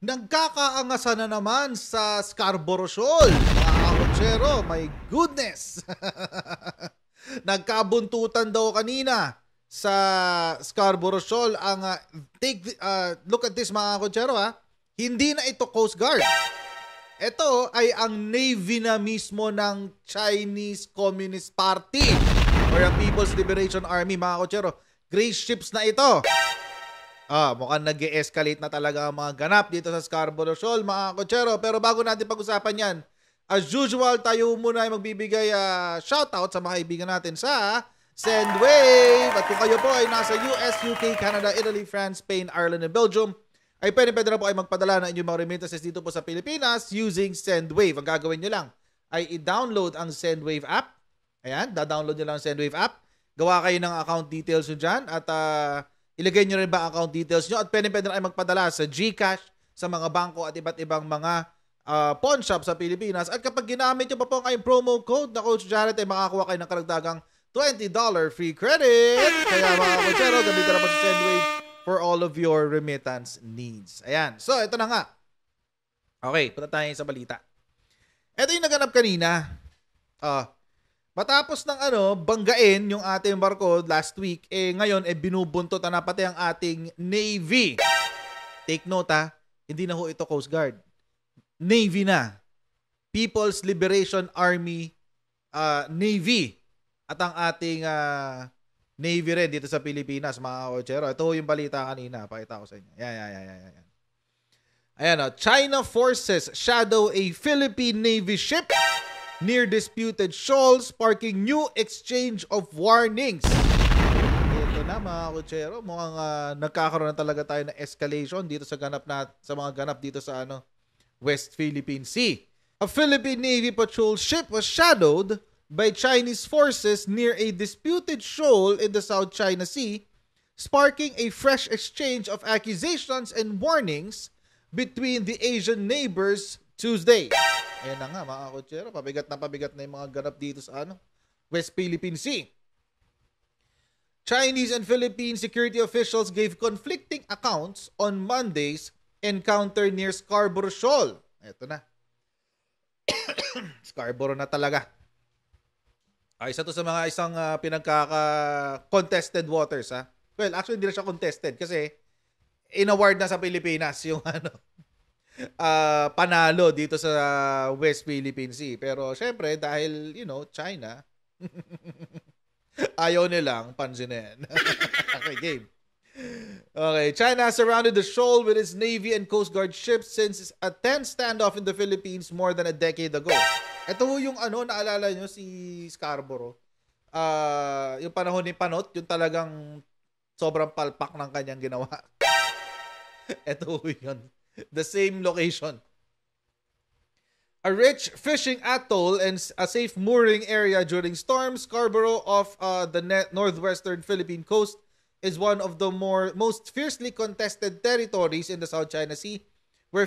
Nagkakaangasan na naman sa Scarborough Shoal. Mga kakotsero, my goodness. Nagkabuntutan daw kanina sa Scarborough Shoal ang look at this mga kakotsero ha. Hindi na ito Coast Guard. Ito ay ang Navy na mismo ng Chinese Communist Party or ang People's Liberation Army mga kakotsero. Gray ships na ito. Mukhang nag-e-escalate na talaga ang mga ganap dito sa Scarborough Shoal, mga kotsero. Pero bago natin pag-usapan yan, as usual, tayo muna ay magbibigay shoutout sa mga kaibigan natin sa Sendwave. At kung kayo po ay nasa US, UK, Canada, Italy, France, Spain, Ireland, and Belgium, ay pwede na po ay magpadala ng inyong mga remittances dito po sa Pilipinas using Sendwave. Ang gagawin nyo lang ay i-download ang Sendwave app. Ayan, da-download nyo lang ang Sendwave app. Gawa kayo ng account details nyo dyan at ilagay nyo rin ba account details nyo at pwede na ay magpadala sa GCash, sa mga bangko at iba't ibang mga pawn shop sa Pilipinas. At kapag ginamit nyo pa po ang promo code na Coach Jared ay makakuha kayo ng karagdagang $20 free credit. Kaya mga kotsero, gamitin na po sa Sendwave for all of your remittance needs. Ayan. So, ito na nga. Okay, punta tayo sa balita. Ito yung naganap kanina. Matapos ng banggain yung ating barko last week, ngayon binubuntot na pati ang ating Navy. Take note hindi na ho ito Coast Guard. Navy na. People's Liberation Army Navy. At ang ating Navy rin dito sa Pilipinas, mga kotsero. Ito ho yung balita kanina. Pakita ko sa inyo. Yan. Ayan China forces shadow a Philippine Navy ship near disputed shoal, sparking new exchange of warnings. Ito na mga kotsero, mukhang nagkakaroon na talaga tayo ng escalation dito sa mga ganap dito sa West Philippine Sea. A Philippine Navy patrol ship was shadowed by Chinese forces near a disputed shoal in the South China Sea, sparking a fresh exchange of accusations and warnings between the Asian neighbors Tuesday. Ayan na nga mga kotsero, pabigat na yung mga ganap dito sa West Philippine Sea. Chinese and Philippine security officials gave conflicting accounts on Monday's encounter near Scarborough Shoal. Ito na. Scarborough na talaga. Isa to sa mga pinagkaka-contested waters Well, actually hindi na siya contested kasi in-award na sa Pilipinas yung panalo dito sa West Philippine Sea. Pero syempre, dahil, China, ayaw nilang pansinin. Okay, game. Okay, China surrounded the shoal with its Navy and Coast Guard ships since a tense standoff in the Philippines more than a decade ago. Ito yung naalala nyo si Scarborough. Yung panahon ni Panot, yung talagang sobrang palpak ng kanyang ginawa. Ito yun. The same location. A rich fishing atoll and a safe mooring area during storms, Scarborough off the northwestern Philippine coast is one of the most fiercely contested territories in the South China Sea, where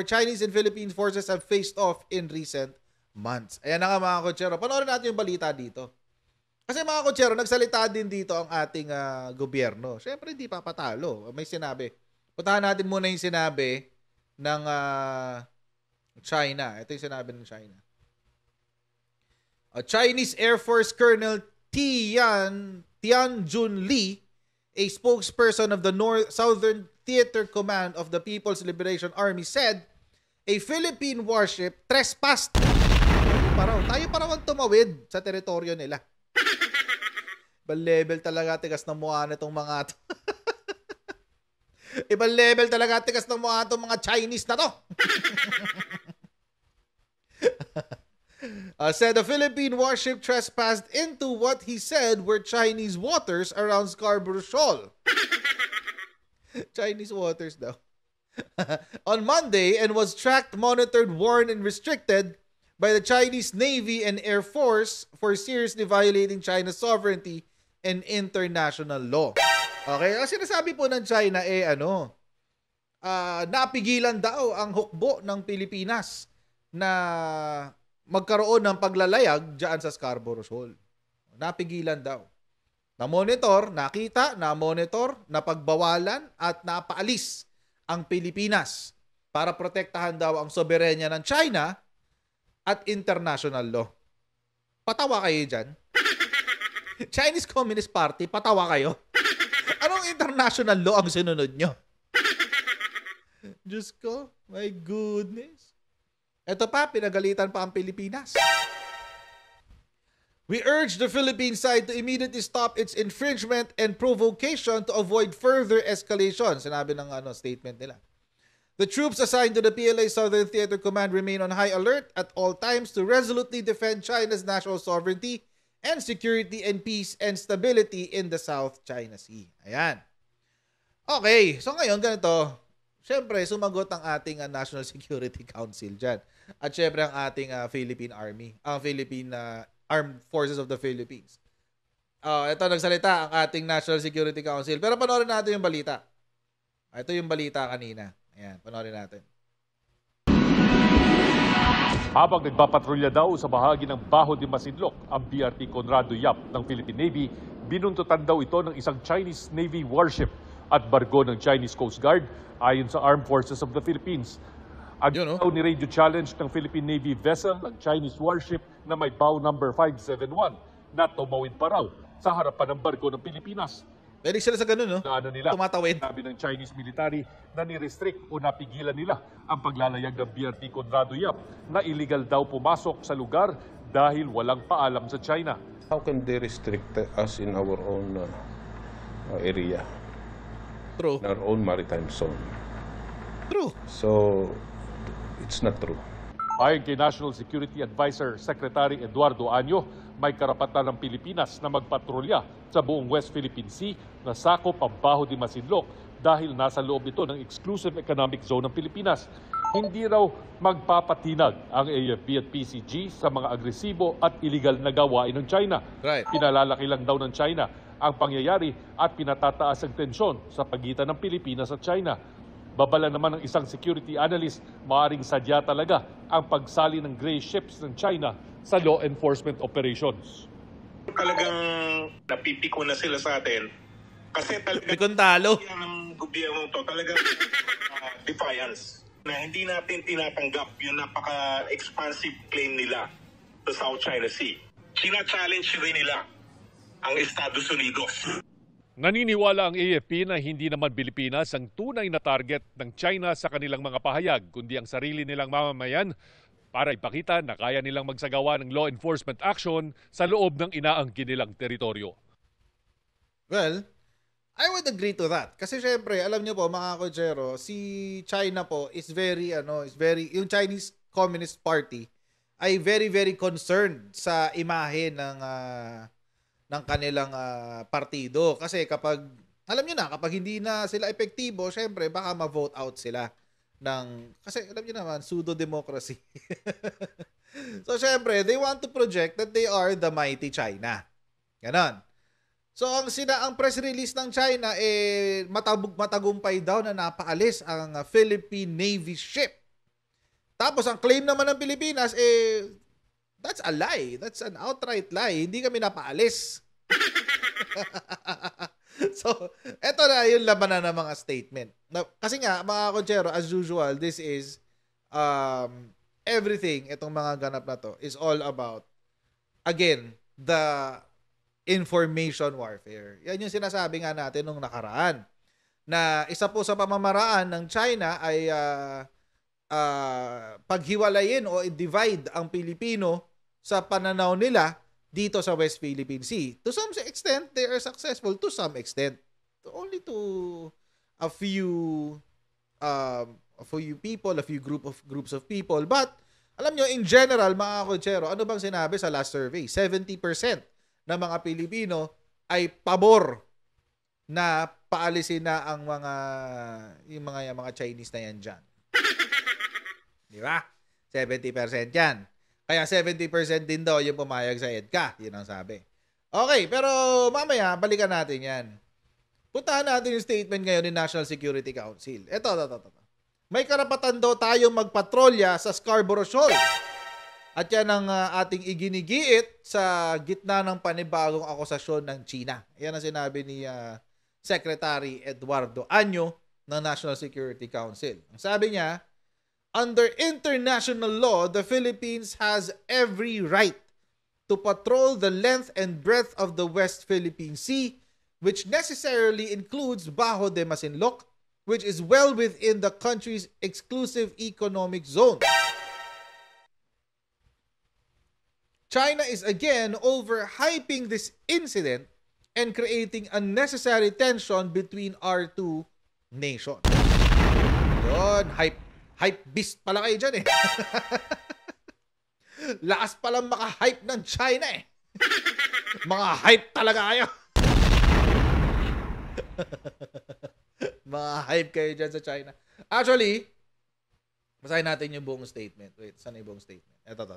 Chinese and Philippine forces have faced off in recent months. Ayan na nga mga kotsero. Panoorin natin yung balita dito. Kasi mga kotsero, nagsalita din dito ang ating gobyerno. Siyempre, hindi papatalo. May sinabi. Puntahan natin muna yung sinabi ng China. Ito yung sinabi ng China. Chinese Air Force Colonel Tianjun Li, a spokesperson of the Southern Theater Command of the People's Liberation Army, said a Philippine warship trespassed. Tayo pa raw tumawid sa teritoryo nila. Ibang level talaga tigas ng mukha nitong mga Ibang level talaga tigas ng mukha itong mga Chinese na to. Said the Philippine warship trespassed into what he said were Chinese waters around Scarborough Shoal. Chinese waters daw. On Monday and was tracked, monitored, warned, and restricted by the Chinese Navy and Air Force for seriously violating China's sovereignty and international law. Okay, ang sinasabi po ng China napigilan daw ang hukbo ng Pilipinas na magkaroon ng paglalayag diyan sa Scarborough Shoal. Napigilan daw. Nakita, na-monitor, napagbawalan at napaalis ang Pilipinas para protektahan daw ang soberenya ng China at international law. Patawa kayo dyan. Chinese Communist Party, patawa kayo. Anong international law ang sinunod nyo? Diyos ko, my goodness. Ito pa, pinagalitan pa ang Pilipinas. We urge the Philippine side to immediately stop its infringement and provocation to avoid further escalation. Sinabi ng statement nila. The troops assigned to the PLA Southern Theater Command remain on high alert at all times to resolutely defend China's national sovereignty and security and peace and stability in the South China Sea. Ayan. Okay, so ngayon ganito. Siyempre, sumagot ang ating National Security Council dyan. At siyempre ang ating Philippine Army, ang Philippine Armed Forces of the Philippines. Ito nagsalita ang ating National Security Council. Pero panoorin natin yung balita. Ito yung balita kanina. Ayan, panoorin natin. Habang nagpapatrolya daw sa bahagi ng Baho de Masinloc, ang BRT Conrado Yap ng Philippine Navy, binuntutan daw ito ng isang Chinese Navy warship at bargo ng Chinese Coast Guard ayon sa Armed Forces of the Philippines. Agad ni radio challenge ng Philippine Navy vessel ng Chinese warship na may bow number 571 na tumawid pa raw sa harapan ng barko ng Pilipinas. Pwede sila sa ganun, no? Nila, tumatawid. Sabi ng Chinese military na ni-restrict o napigilan nila ang paglalayag ng BRT Conrado Yap na illegal daw pumasok sa lugar dahil walang paalam sa China. How can they restrict us in our own area? True. In our own maritime zone. True. So, it's not true. Ayon kay National Security Advisor Secretary Eduardo Año, may karapatan ng Pilipinas na magpatrolya sa buong West Philippine Sea na sakop ang Baho de Masinloc dahil nasa loob ito ng Exclusive Economic Zone ng Pilipinas. Hindi raw magpapatinag ang AFP at PCG sa mga agresibo at iligal na gawain ng China. Right. Pinalalaki lang daw ng China ang pangyayari at pinatataas ang tensyon sa pagitan ng Pilipinas at China. Babala naman ng isang security analyst, maaaring sadya talaga ang pagsali ng gray ships ng China sa law enforcement operations. Talagang napipiko na sila sa atin kasi talagang Pikon talo. ng gobyerno to talagang defiance na hindi natin tinatanggap yung napaka-expansive claim nila sa South China Sea. Sina-challenge rin nila ang Estados Unidos. Naniniwala ang AFP na hindi naman Pilipinas ang tunay na target ng China sa kanilang mga pahayag, kundi ang sarili nilang mamamayan para ipakita na kaya nilang magsagawa ng law enforcement action sa loob ng inaangkin nilang teritoryo. Well, I would agree to that. Kasi syempre, alam niyo po mga kotsero, si China po is very, yung Chinese Communist Party ay very, very concerned sa imahe ng kanilang partido. Kasi kapag, alam niyo na, kapag hindi na sila epektibo, syempre, baka ma-vote out sila kasi alam niyo naman, pseudo-democracy. So, syempre, they want to project that they are the mighty China. Ganon. So, ang press release ng China, matagumpay daw na napaalis ang Philippine Navy ship. Tapos, ang claim naman ng Pilipinas, that's a lie. That's an outright lie. Hindi kami napaalis. So, eto na yung labanan ng mga statement. Kasi nga, mga kotsero, as usual, this is everything, itong mga ganap na to, is all about, again, the information warfare. Yan yung sinasabi nga natin nung nakaraan. Na isa po sa pamamaraan ng China ay paghiwalayin o i-divide ang Pilipino sa pananaw nila dito sa West Philippine Sea. To some extent, they are successful. To some extent. Only to a few people, a few groups of people. But, alam nyo, in general, mga kotsero, ano bang sinabi sa last survey? 70% ng mga Pilipino ay pabor na paalisin na ang mga Chinese na yan dyan. Di ba? 70% yan. Kaya 70% din daw yung pumayag sa EDCA. Yun ang sabi. Okay, pero mamaya, balikan natin yan. Puntahan natin yung statement ngayon ni National Security Council. Ito. May karapatan daw tayong magpatrolya sa Scarborough Shoal. At yan ang ating iginigiit sa gitna ng panibagong akusasyon ng China. Yan ang sinabi ni Secretary Eduardo Año ng National Security Council. Ang sabi niya, Under international law, the Philippines has every right to patrol the length and breadth of the West Philippine Sea, which necessarily includes Bajo de Masinloc, which is well within the country's exclusive economic zone. China is again overhyping this incident and creating unnecessary tension between our two nations. Yun, hype beast pala kayo dyan eh. Lakas palang maka-hype ng China eh. Mga hype talaga kayo. Mga hype kayo dyan sa China. Actually, basahin natin yung buong statement. Wait, saan yung buong statement? Ito.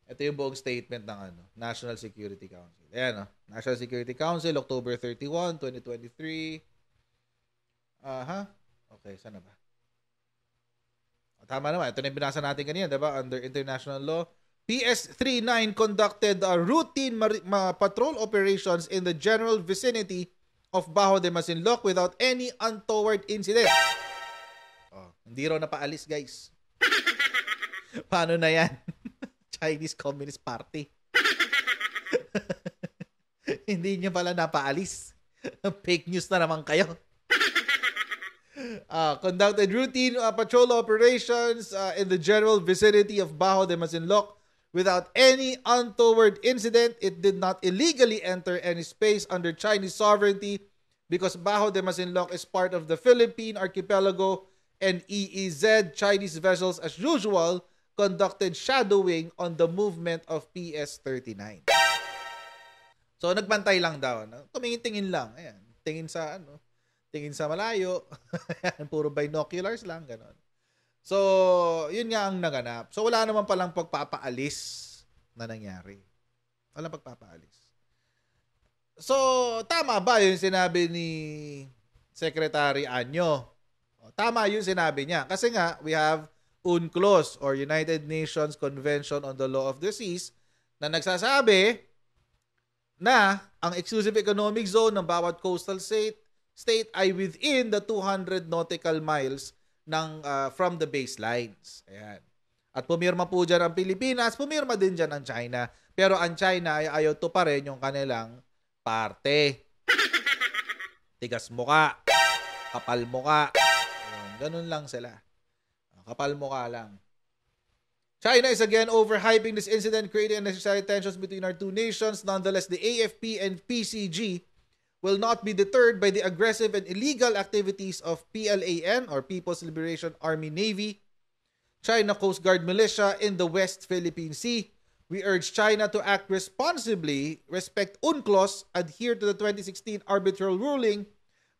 Ito yung buong statement ng National Security Council. Ayan, National Security Council, October 31, 2023. Okay, saan na ba? Tama naman. Ito na yung binasa natin kanina, diba? Under international law. PS-39 conducted routine patrol operations in the general vicinity of Bajo de Masinloc without any untoward incident. Hindi raw napaalis, guys. Paano na yan? Chinese Communist Party. Hindi niyo pala napaalis. Fake news na naman kayo. Conducted routine patrol operations in the general vicinity of Bajo de Masinloc without any untoward incident. It did not illegally enter any space under Chinese sovereignty because Bajo de Masinloc is part of the Philippine archipelago, and EEZ Chinese vessels as usual conducted shadowing on the movement of PS-39. So nagbantay lang daw, tumingin-tingin lang, ayan, tingin sa malayo. Puro binoculars lang, ganon. So, yun nga ang naganap. So, wala naman palang pagpapaalis na nangyari. Walang pagpapaalis. So, tama ba yung sinabi ni Secretary Anyo? Tama yung sinabi niya. Kasi nga, we have UNCLOS or United Nations Convention on the Law of the Seas na nagsasabi na ang exclusive economic zone ng bawat coastal state ay within the 200 nautical miles ng from the baselines. Ayan. At pumirma po dyan ang Pilipinas, pumirma din dyan ang China. Pero ang China ay ayaw to pa rin yung kanilang parte. Tigas muka, kapal muka. Ganun lang sila. Kapal muka lang. China is again overhyping this incident, creating unnecessary tensions between our two nations. Nonetheless, the AFP and PCG will not be deterred by the aggressive and illegal activities of PLAN or People's Liberation Army Navy, China Coast Guard Militia in the West Philippine Sea. We urge China to act responsibly, respect UNCLOS, adhere to the 2016 arbitral ruling,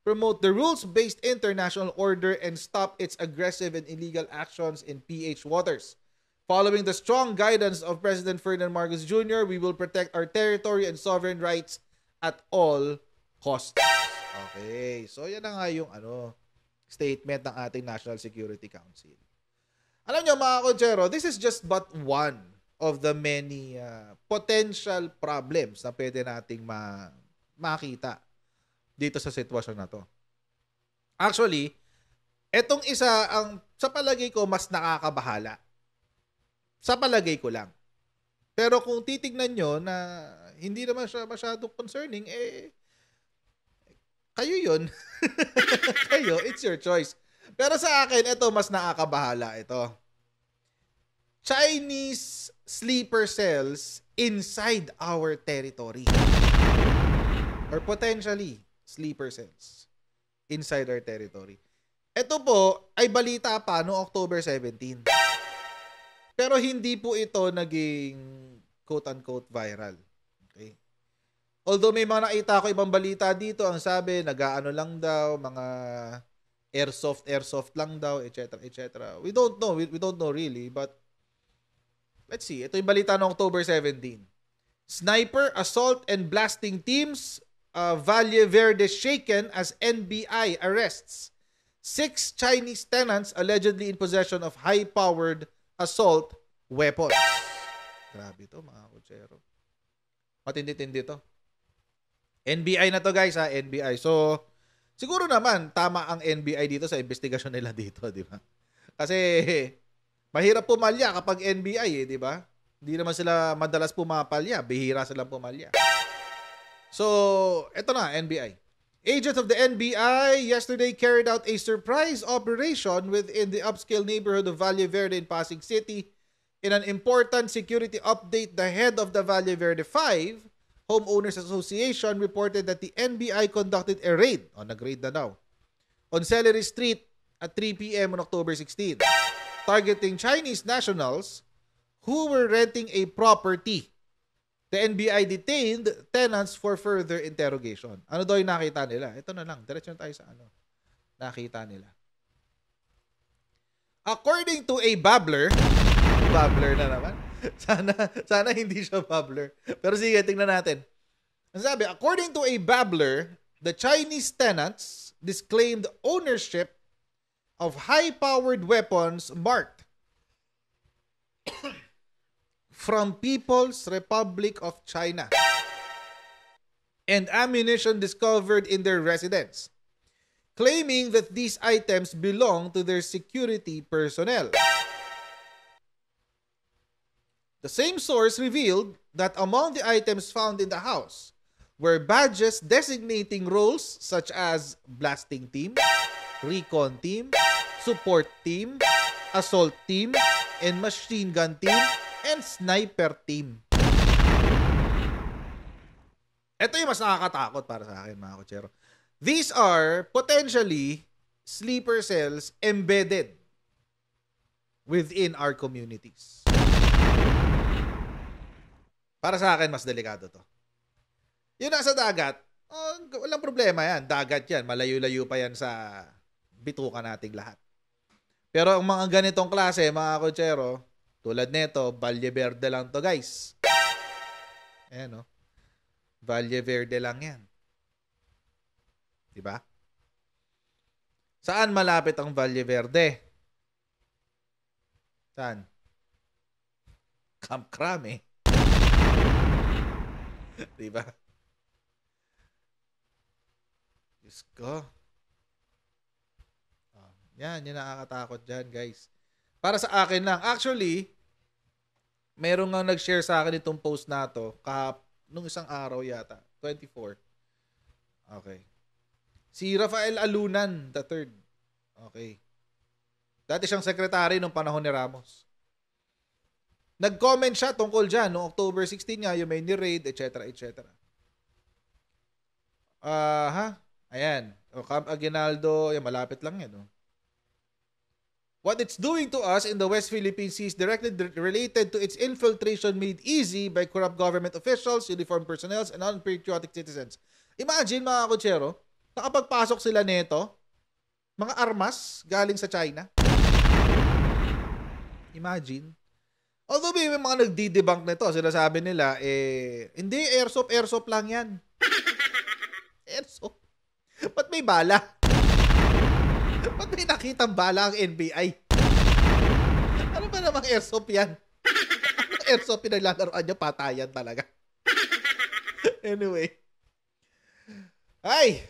promote the rules-based international order, and stop its aggressive and illegal actions in PH waters. Following the strong guidance of President Ferdinand Marcos Jr., we will protect our territory and sovereign rights at all costs. Okay. So, yan na nga yung statement ng ating National Security Council. Alam nyo, mga konchero, this is just but one of the many potential problems na pwede nating makita dito sa sitwasyon na to. Actually, etong isa ang sa palagay ko mas nakakabahala. Sa palagay ko lang. Pero kung titignan nyo na hindi naman siya masyadong concerning, kayo yun. Kayo, it's your choice. Pero sa akin, ito mas nakakabahala ito. Chinese sleeper cells inside our territory. Or potentially, sleeper cells inside our territory. Ito po ay balita pa noong October 17. Pero hindi po ito naging quote-unquote viral. Okay? Although may mga nakita ko ibang balita dito, ang sabi, nag-aano lang daw, mga airsoft lang daw, etc. etc. We don't know. We don't know really, but let's see. Ito yung balita noong October 17. Sniper, assault, and blasting teams, Valle Verde shaken as NBI arrests 6 Chinese tenants allegedly in possession of high-powered assault weapons. Grabe to, mga kutsero. Matindi-tindi to. NBI na to, guys, ha? NBI. So, siguro naman, tama ang NBI dito sa investigasyon nila dito, di ba? Kasi mahirap pumalya kapag NBI, di ba? Hindi naman sila madalas pumapalya. Bihira silang pumalya. So, eto na, NBI. Agents of the NBI yesterday carried out a surprise operation within the upscale neighborhood of Valle Verde in Pasig City. In an important security update, the head of the Valle Verde 5 Homeowners Association reported that the NBI conducted a raid, nag-raid na daw, on Celery Street at 3 p.m. on October 16, targeting Chinese nationals who were renting a property. The NBI detained tenants for further interrogation. Ano daw yung nakita nila? Ito na lang. Diretso tayo sa ano. Nakita nila. According to a babbler na naman. Sana hindi siya babbler. Pero sige, tingnan natin. Ang sabi, according to a babbler, the Chinese tenants disclaimed ownership of high-powered weapons marked from People's Republic of China and ammunition discovered in their residence, claiming that these items belong to their security personnel. The same source revealed that among the items found in the house were badges designating roles such as blasting team, recon team, support team, assault team, and machine gun team, and sniper team. Ito yung mas nakakatakot para sa akin, mga kotsero. These are potentially sleeper cells embedded within our communities. Para sa akin, mas delikado to. Yung nasa dagat, walang problema yan. Dagat yan. Malayo-layo pa yan sa bituka nating lahat. Pero ang mga ganitong klase, mga kotsero, tulad nito, Valle Verde lang to, guys. Ayan, no? Valle Verde lang yan. Diba? Saan malapit ang Valle Verde? Saan? Camp Crame. Diba? Diyos ko. Yan, yung nakakatakot dyan, guys. Para sa akin lang. Actually, meron nga nag-share sa akin itong post na to nung isang araw yata. 24. Okay. Si Rafael Alunan, the third. Okay. Dati siyang secretary nung panahon ni Ramos. Nag-comment siya tungkol dyan noong October 16 nga, yung may ni-raid, etc. etc. Ayan. Camp Aguinaldo, yan, malapit lang yan. What it's doing to us in the West Philippine Sea is directly related to its infiltration made easy by corrupt government officials, uniformed personnel, and unpatriotic citizens. Imagine, mga kotsero, nakapagpasok sila nito, mga armas galing sa China. Imagine. Although may mga nagdi-debunk nito, sinasabi nila, hindi, airsoft lang yan. Airsoft? Ba't may bala? Ba't may nakitang bala ang NBI? Ano ba namang airsoft yan? Airsoft pinaglalaroan nyo, patayan talaga. Anyway. Okay,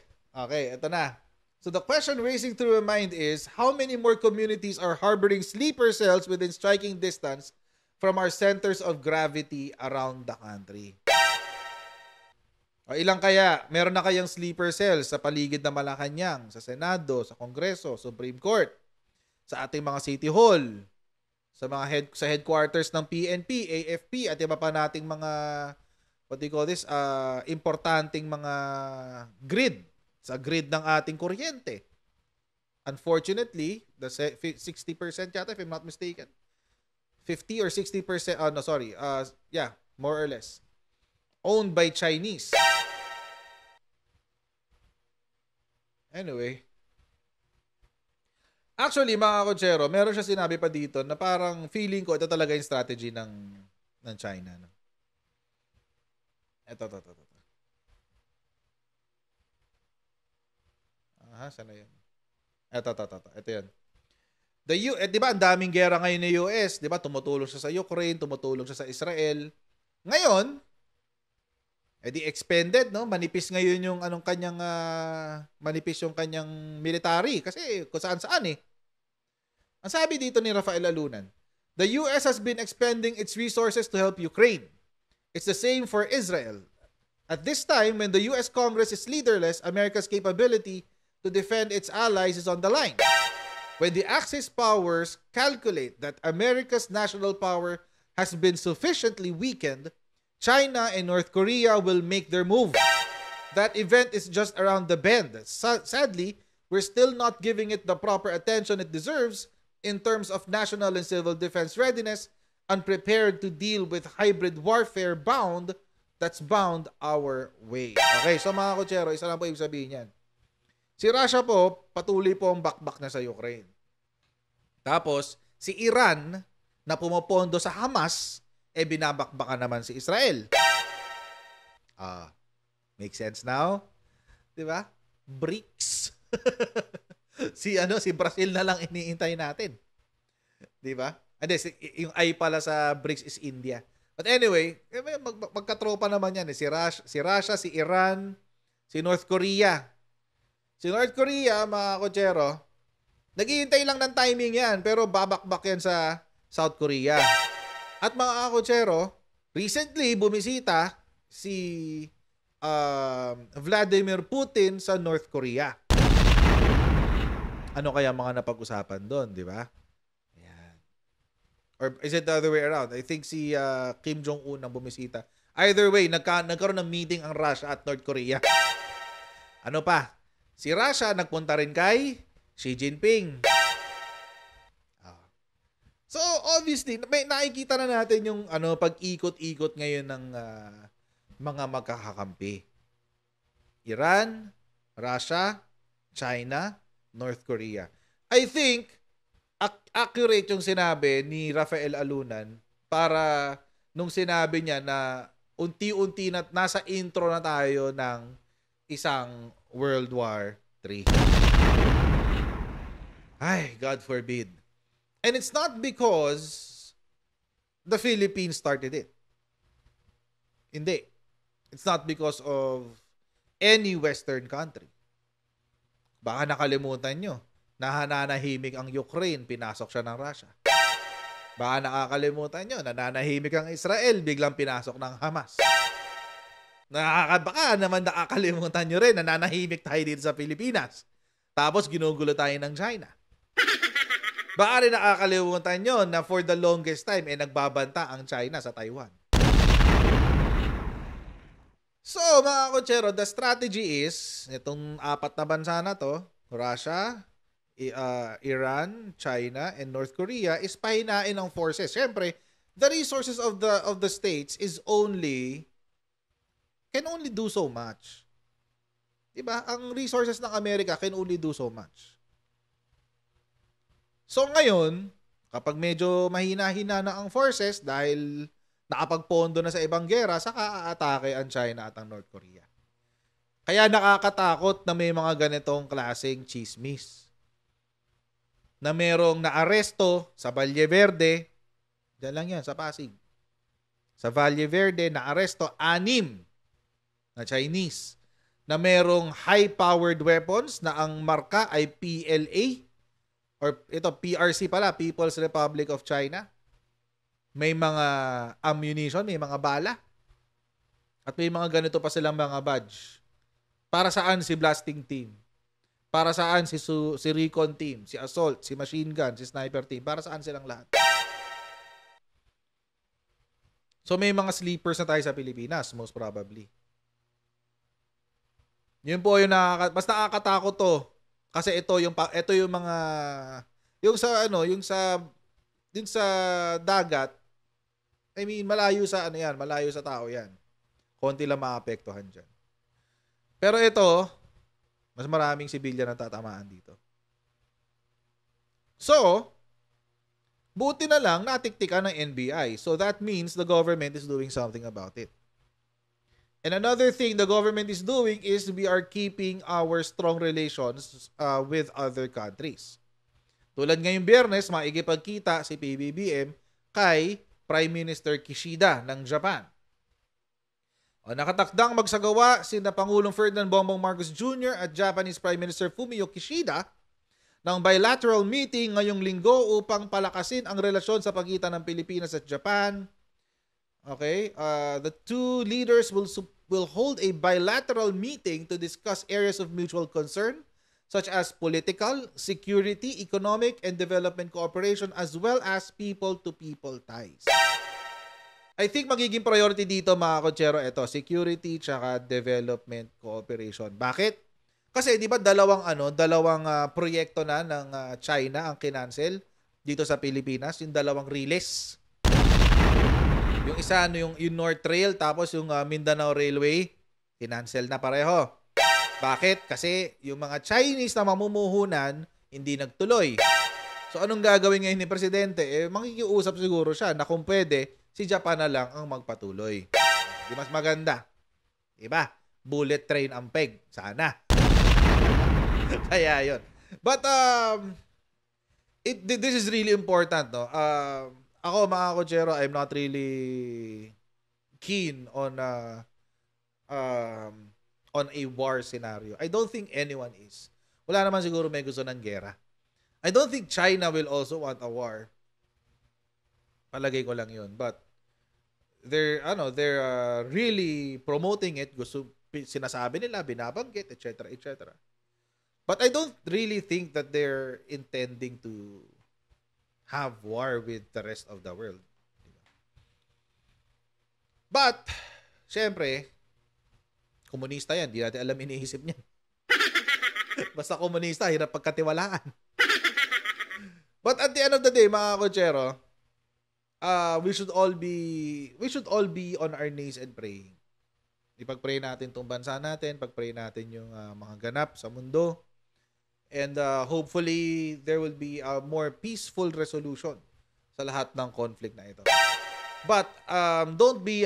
ito na. So the question racing through my mind is, how many more communities are harboring sleeper cells within striking distance from our centers of gravity around the country? O ilang kaya? Meron na kayang sleeper cells sa paligid ng Malacanang, sa Senado, sa Kongreso, Supreme Court, sa ating mga City Hall, sa headquarters ng PNP, AFP, at iba pa nating mga, what do you call this, importanteng mga grid, sa grid ng ating kuryente. Unfortunately, the 60% yata, if I'm not mistaken, 50 or 60%, more or less, owned by Chinese. Anyway. Actually, mga kotsero, meron siya sinabi pa dito na parang feeling ko ito talaga yung strategy ng China. No? Ito. Sana yun? Ito yan. Di ba, ang daming gera ngayon ng US, di ba? Tumutulong siya sa Ukraine, tumutulong siya sa Israel. Ngayon, di expended, no? Manipis ngayon yung manipis yung kanyang military kasi kung saan-saan Ang sabi dito ni Rafael Alunan, the US has been expending its resources to help Ukraine. It's the same for Israel. At this time, when the US Congress is leaderless, America's capability to defend its allies is on the line. When the Axis powers calculate that America's national power has been sufficiently weakened, China and North Korea will make their move. That event is just around the bend. Sadly, we're still not giving it the proper attention it deserves in terms of national and civil defense readiness, unprepared to deal with hybrid warfare that's bound our way. Okay, so mga kotsero, isa lang po ibig sabihin yan. Si Russia po, patuloy po ang bakbak na sa Ukraine. Tapos, si Iran, na pumopondo sa Hamas, binabakbakan naman si Israel. Make sense now? Diba? BRICS. Si Brazil na lang iniintay natin. 'Di ba? Hindi, yung I pala sa BRICS is India. But anyway, magkatropa naman yan. Si Russia, si Iran, si North Korea. Si North Korea, mga kotsero, naghihintay lang ng timing yan, pero babakbak yan sa South Korea. At mga kotsero, recently bumisita si Vladimir Putin sa North Korea. Ano kaya mga napag-usapan doon, di ba? Ayan. Or is it the other way around? I think si Kim Jong-un ang bumisita. Either way, nagkaroon ng meeting ang Russia at North Korea. Ano pa? Si Russia nagpunta rin kay Xi Jinping. So, obviously, may nakikita na natin yung pag-ikot-ikot ngayon ng mga magkakakampi. Iran, Russia, China, North Korea. I think accurate yung sinabi ni Rafael Alunan para nung sinabi niya na unti-unti na nasa intro na tayo ng isang World War III. Ay, God forbid. And it's not because the Philippines started it. Hindi. It's not because of any Western country. Baka nakalimutan nyo, nananahimik ang Ukraine, pinasok siya ng Russia. Baka nakakalimutan nyo, nananahimik ang Israel, biglang pinasok ng Hamas. Baka naman nakakalimutan nyo rin, nananahimik tayo dito sa Pilipinas. Tapos ginugulo tayo ng China. Baka rin nakakalimutan nyo na for the longest time, nagbabanta ang China sa Taiwan. So, mga kotsero, the strategy is, itong apat na bansa na to, Russia, Iran, China, and North Korea, is pahinain ng forces. Siyempre, the resources of the states can only do so much. Diba? Ang resources ng Amerika can only do so much. So, ngayon, kapag medyo mahina-hina na ang forces dahil nakapagpondo na sa ibang gera, saka aatake ang China at ang North Korea. Kaya nakakatakot na may mga ganitong klaseng chismis. Na merong naaresto sa Valle Verde, dyan lang yan, sa Pasig. Sa Valle Verde, naaresto 6 na Chinese. Na merong high-powered weapons na ang marka ay PLA, or ito, PRC pala, People's Republic of China. May mga ammunition, may mga bala. At may mga ganito pa silang mga badge. Para saan si blasting team? Para saan si recon team? Si assault, si machine gun, si sniper team? Para saan silang lahat? So may mga sleepers na tayo sa Pilipinas, most probably. Yun po yung mas nakakatakot to. Kasi ito yung mga yung sa dagat. I mean, malayo sa tao yan. Konti lang maapektuhan dyan. Pero ito, mas maraming sibilyan ang tatamaan dito. So, buti na lang natiktikan ng NBI. So that means the government is doing something about it. And another thing the government is doing is we are keeping our strong relations with other countries. Tulad ngayong Biyernes, maikipagkita si PBBM kay Prime Minister Kishida ng Japan. Nakatakdang magsagawa sina Pangulong Ferdinand Bongbong Marcos Jr. at Japanese Prime Minister Fumio Kishida ng bilateral meeting ngayong linggo upang palakasin ang relasyon sa pagitan ng Pilipinas at Japan. Okay? The two leaders will hold a bilateral meeting to discuss areas of mutual concern such as political, security, economic, and development cooperation as well as people-to-people ties. I think magiging priority dito mga kotsero, ito, security tsaka development cooperation. Bakit? Kasi 'di ba dalawang proyekto na ng China ang kinancel dito sa Pilipinas, yung dalawang Riles. Yung isa yung North Trail tapos yung Mindanao Railway, kinancel na pareho. Bakit? Kasi yung mga Chinese na mamumuhunan hindi nagtuloy. So anong gagawin ngayon ni presidente? Makikiusap siguro siya na kung pwede si Japan na lang ang magpatuloy. Di mas maganda. Diba? Bullet train ang peg. Sana. Kaya yun. But, this is really important, no? Ako, mga kotsero, I'm not really keen on a war scenario. I don't think anyone is. Wala naman siguro may gusto ng gera. I don't think China will also want a war. Palagay ko lang yun. But, they're really promoting it. Gusto, sinasabi nila, binabanggit, etc., etc. But I don't really think that they're intending to have war with the rest of the world. But, syempre, komunista yan. Di natin alam iniisip niyan. Basta komunista, hirap pagkatiwalaan. But at the end of the day, mga kotsero, we should all be on our knees and praying. Ipag-pray natin tong bansa natin, pag-pray natin yung mga ganap sa mundo. And hopefully there will be a more peaceful resolution sa lahat ng conflict na ito. But don't be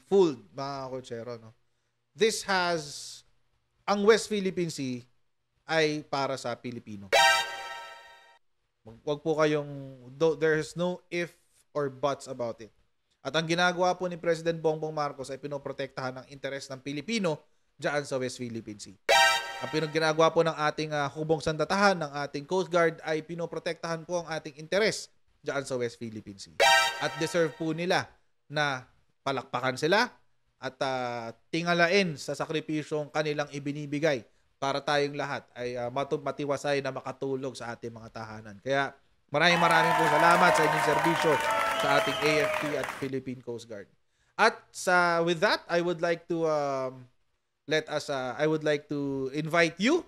fooled, mga kotsero, no. Ang West Philippine Sea ay para sa Pilipino. Wag po there's no if or buts about it. At ang ginagawa po ni President Bongbong Marcos ay pinoprotektahan ang interes ng Pilipino diyan sa West Philippine Sea. Ang ginagawa po ng ating hubong sandatahan, ng ating Coast Guard ay pinoprotektahan po ang ating interes diyan sa West Philippine Sea. At deserve po nila na palakpakan sila at tingalain sa sakripisyong kanilang ibinibigay para tayong lahat ay matiwasay na makatulog sa ating mga tahanan. Kaya maraming po salamat sa inyong serbisyo sa ating AFP at Philippine Coast Guard. At with that, I would like to invite you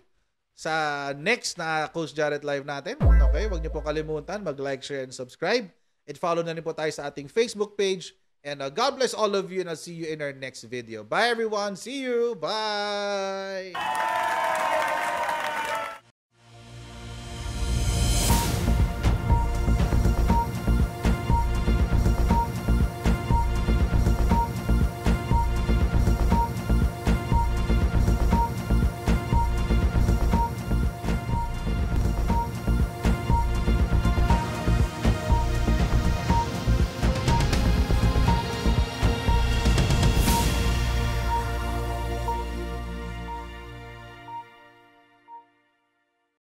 sa next na Coach Jarrett Live natin. Okay, huwag niyo po kalimutan mag-like, share, and subscribe. And follow na rin po tayo sa ating Facebook page. And God bless all of you and I'll see you in our next video. Bye everyone. See you. Bye.